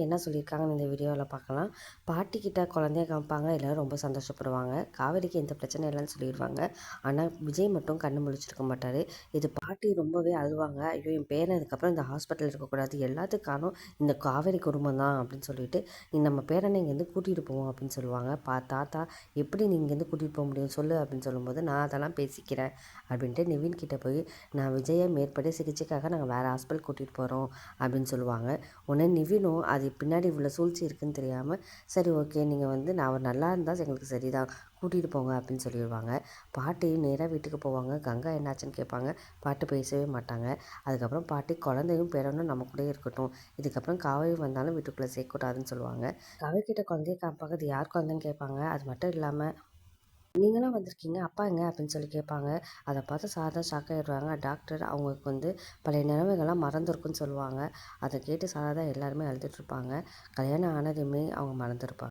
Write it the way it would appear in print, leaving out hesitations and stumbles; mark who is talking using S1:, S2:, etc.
S1: என்ன சொல்லியிருக்காங்கன்னு இந்த வீடியோவில் பார்க்கலாம். பாட்டிக்கிட்ட குழந்தைய காமிப்பாங்க, எல்லோரும் ரொம்ப சந்தோஷப்படுவாங்க. காவேரிக்கு எந்த பிரச்சனையும் இல்லைன்னு சொல்லிடுவாங்க. ஆனால் விஜய் மட்டும் கண்ணு முழிச்சிருக்க மாட்டார். இது பாட்டி ரொம்பவே அழுவாங்க. ஐயோ, என் பேரன் இதுக்கப்புறம் இந்த ஹாஸ்பிட்டல் இருக்கக்கூடாது, எல்லாத்துக்கானும் இந்த காவேரி குடும்பம் தான் அப்படின்னு சொல்லிட்டு நம்ம பேரனை இங்கேருந்து கூட்டிகிட்டு போவோம் அப்படின்னு சொல்லுவாங்க. தாத்தா எப்படி நீ இங்கேருந்து கூட்டிகிட்டு போக முடியும் சொல்லு அப்படின்னு சொல்லும்போது, நான் அதெல்லாம் பேசிக்கிறேன் அப்படின்ட்டு நிவின் கிட்டே போய், நான் விஜயை மேற்படி சிகிச்சைக்காக நாங்கள் வேறு ஹாஸ்பிட்டல் கூட்டிகிட்டு போகிறோம் அப்படின்னு சொல்லுவாங்க. உடனே நிவினும் அது பின்னாடி இவ்வளோ சூழ்ச்சி இருக்குன்னு தெரியாமல், சரி ஓகே, நீங்கள் நான் அவர் நல்லா இருந்தால் எங்களுக்கு சரிதான், கூட்டிகிட்டு போங்க அப்படின்னு சொல்லிடுவாங்க. பாட்டி நேராக வீட்டுக்கு போவாங்க. கங்கா என்னாச்சுன்னு கேட்பாங்க. பாட்டி பேசவே மாட்டாங்க. அதுக்கப்புறம் பாட்டி குழந்தையும் பேரனும் நம்ம கூட இருக்கட்டும், இதுக்கப்புறம் காவேரி வந்தாலும் வீட்டுக்குள்ளே சேர்க்கக்கூடாதுன்னு சொல்லுவாங்க. காவேரி கிட்ட குழந்தைய காப்பாங்க, அது யார் குழந்தைன்னு கேட்பாங்க. அது மட்டும் இல்லாமல், நீங்களாம் வந்திருக்கீங்க, அப்பா எங்க அப்படின்னு சொல்லி கேட்பாங்க. அதை பார்த்து சாரதா ஷாக் ஆகிடுவாங்க. டாக்டர் அவங்களுக்கு பழைய நினைவுகள்லாம் மறந்துருக்குன்னு சொல்லுவாங்க. அதை கேட்டு சாரதா எல்லாருமே அழுதுட்ருப்பாங்க. கல்யாணம் ஆனதுமே அவங்க மறந்துருப்பாங்க.